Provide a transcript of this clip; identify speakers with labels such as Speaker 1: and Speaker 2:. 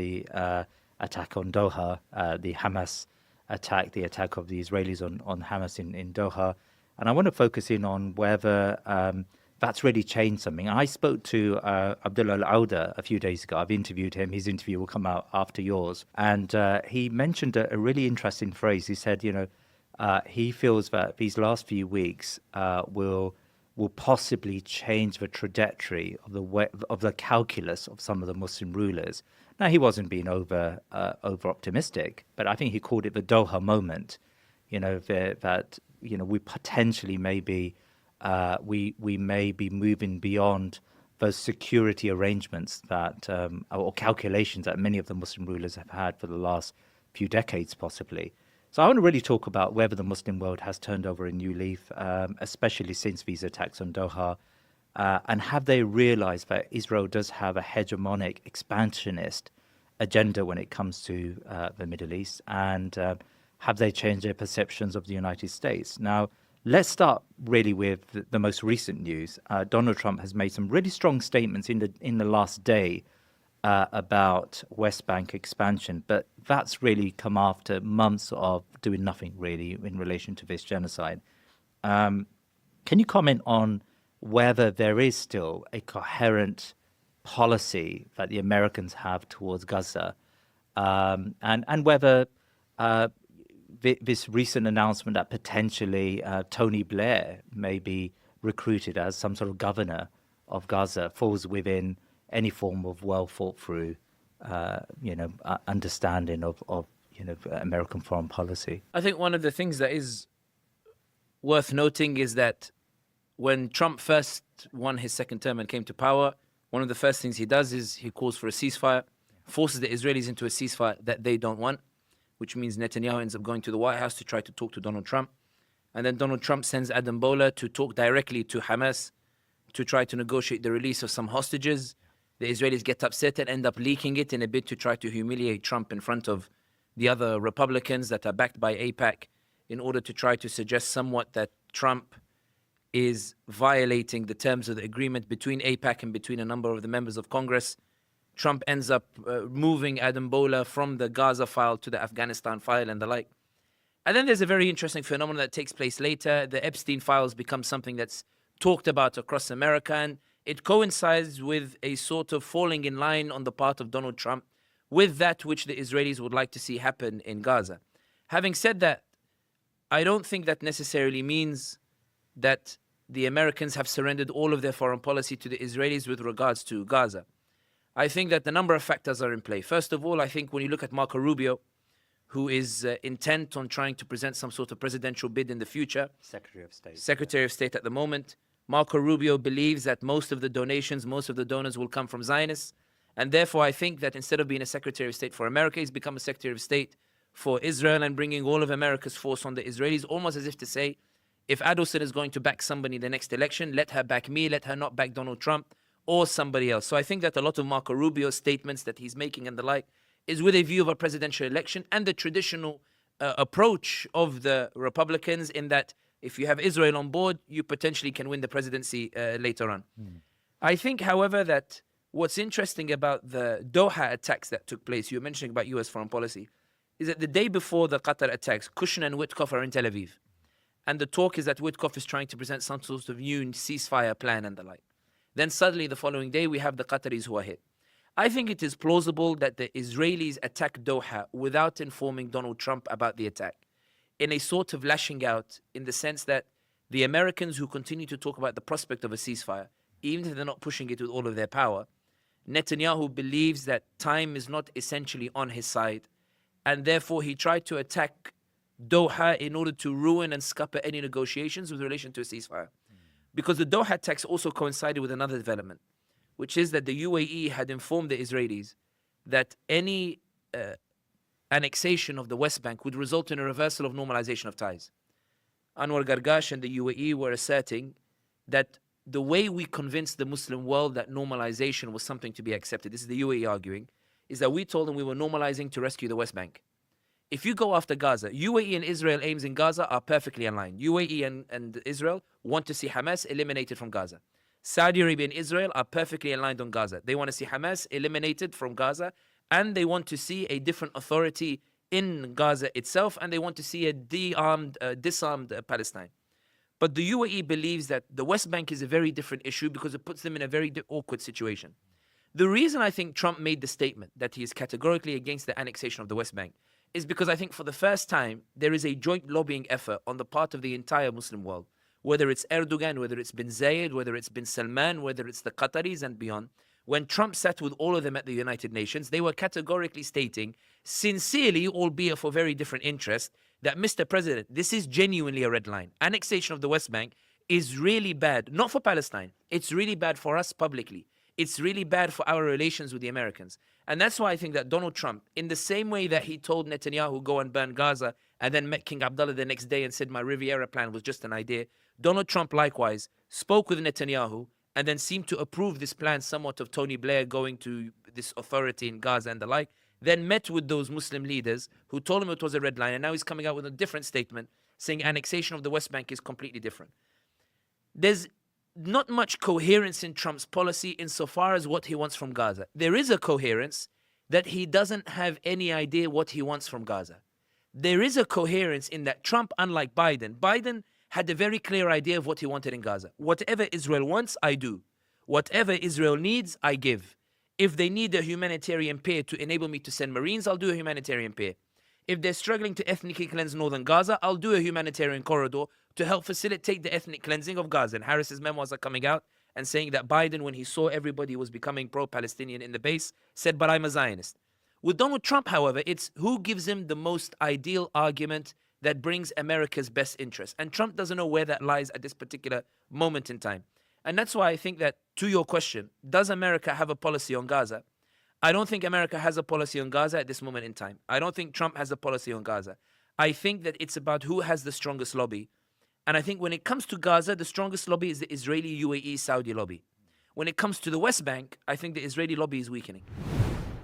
Speaker 1: the attack on Doha, the Hamas attack, the attack of the Israelis on Hamas in Doha. And I want to focus in on whether that's really changed something. I spoke to Abdullah Al-Auda a few days ago. I've interviewed him. His interview will come out after yours. And he mentioned a really interesting phrase. He said, he feels that these last few weeks will possibly change the trajectory of the calculus of some of the Muslim rulers. Now, he wasn't being over optimistic, but I think he called it the Doha moment. That we potentially maybe we may be moving beyond those security arrangements that or calculations that many of the Muslim rulers have had for the last few decades, possibly. So I want to really talk about whether the Muslim world has turned over a new leaf, especially since these attacks on Doha, and have they realized that Israel does have a hegemonic, expansionist agenda when it comes to the Middle East, and have they changed their perceptions of the United States? Now, let's start really with the most recent news. Donald Trump has made some really strong statements in the last day about West Bank expansion, but that's really come after months of doing nothing really in relation to this genocide. Can you comment on whether there is still a coherent policy that the Americans have towards Gaza, and whether this recent announcement that potentially Tony Blair may be recruited as some sort of governor of Gaza falls within any form of well thought through, understanding of American foreign policy?
Speaker 2: I think one of the things that is worth noting is that when Trump first won his second term and came to power, one of the first things he does is he calls for a ceasefire, forces the Israelis into a ceasefire that they don't want, which means Netanyahu ends up going to the White House to try to talk to Donald Trump. And then Donald Trump sends Adam Boehler to talk directly to Hamas to try to negotiate the release of some hostages. The Israelis get upset and end up leaking it in a bid to try to humiliate Trump in front of the other Republicans that are backed by AIPAC in order to try to suggest somewhat that Trump is violating the terms of the agreement between AIPAC and between a number of the members of Congress. Trump ends up moving Adam Boehler from the Gaza file to the Afghanistan file and the like. And then there's a very interesting phenomenon that takes place later. The Epstein files become something that's talked about across America, and it coincides with a sort of falling in line on the part of Donald Trump with that which the Israelis would like to see happen in Gaza. Having said that, I don't think that necessarily means that the Americans have surrendered all of their foreign policy to the Israelis with regards to Gaza. I think that the number of factors are in play. First of all, I think when you look at Marco Rubio, who is intent on trying to present some sort of presidential bid in the future, Secretary of State at the moment, Marco Rubio believes that most of the donations, most of the donors will come from Zionists. And therefore, I think that instead of being a Secretary of State for America, he's become a Secretary of State for Israel and bringing all of America's force on the Israelis, almost as if to say, if Adelson is going to back somebody in the next election, let her back me, let her not back Donald Trump or somebody else. So I think that a lot of Marco Rubio's statements that he's making and the like is with a view of a presidential election and the traditional approach of the Republicans in that if you have Israel on board, you potentially can win the presidency later on. I think, however, that what's interesting about the Doha attacks that took place, you were mentioning about US foreign policy, is that the day before the Qatar attacks, Kushner and Witkoff are in Tel Aviv. And the talk is that Witkoff is trying to present some sort of new ceasefire plan and the like. Then suddenly the following day, we have the Qataris who are hit. I think it is plausible that the Israelis attack Doha without informing Donald Trump about the attack, in a sort of lashing out in the sense that the Americans who continue to talk about the prospect of a ceasefire, even if they're not pushing it with all of their power, Netanyahu believes that time is not essentially on his side, and therefore he tried to attack Doha in order to ruin and scupper any negotiations with relation to a ceasefire. Because the Doha attacks also coincided with another development, which is that the UAE had informed the Israelis that any annexation of the West Bank would result in a reversal of normalization of ties. Anwar Gargash and the UAE were asserting that the way we convinced the Muslim world that normalization was something to be accepted, this is the UAE arguing, is that we told them we were normalizing to rescue the West Bank. If you go after Gaza, UAE and Israel aims in Gaza are perfectly aligned. UAE and Israel want to see Hamas eliminated from Gaza. Saudi Arabia and Israel are perfectly aligned on Gaza. They want to see Hamas eliminated from Gaza and they want to see a different authority in Gaza itself, and they want to see a disarmed Palestine. But the UAE believes that the West Bank is a very different issue because it puts them in a very awkward situation. The reason I think Trump made the statement that he is categorically against the annexation of the West Bank is because I think for the first time there is a joint lobbying effort on the part of the entire Muslim world, whether it's Erdogan, whether it's bin Zayed, whether it's bin Salman, whether it's the Qataris and beyond. When Trump sat with all of them at the United Nations, they were categorically stating, sincerely, albeit for very different interests, that Mr. President, this is genuinely a red line. Annexation of the West Bank is really bad, not for Palestine. It's really bad for us publicly. It's really bad for our relations with the Americans. And that's why I think that Donald Trump, in the same way that he told Netanyahu, go and burn Gaza, and then met King Abdullah the next day and said, my Riviera plan was just an idea, Donald Trump likewise spoke with Netanyahu and then seemed to approve this plan somewhat of Tony Blair going to this authority in Gaza and the like, then met with those Muslim leaders who told him it was a red line, and now he's coming out with a different statement saying annexation of the West Bank is completely different. There's not much coherence in Trump's policy insofar as what he wants from Gaza. There is a coherence that he doesn't have any idea what he wants from Gaza. There is a coherence in that Trump, unlike Biden had a very clear idea of what he wanted in Gaza. Whatever Israel wants, I do. Whatever Israel needs, I give. If they need a humanitarian pier to enable me to send Marines, I'll do a humanitarian pier. If they're struggling to ethnically cleanse northern Gaza, I'll do a humanitarian corridor to help facilitate the ethnic cleansing of Gaza. And Harris's memoirs are coming out and saying that Biden, when he saw everybody was becoming pro-Palestinian in the base, said, but I'm a Zionist. With Donald Trump, however, it's who gives him the most ideal argument that brings America's best interest. And Trump doesn't know where that lies at this particular moment in time. And that's why I think that, to your question, does America have a policy on Gaza? I don't think America has a policy on Gaza at this moment in time. I don't think Trump has a policy on Gaza. I think that it's about who has the strongest lobby. And I think when it comes to Gaza, the strongest lobby is the Israeli, UAE, Saudi lobby. When it comes to the West Bank, I think the Israeli lobby is weakening.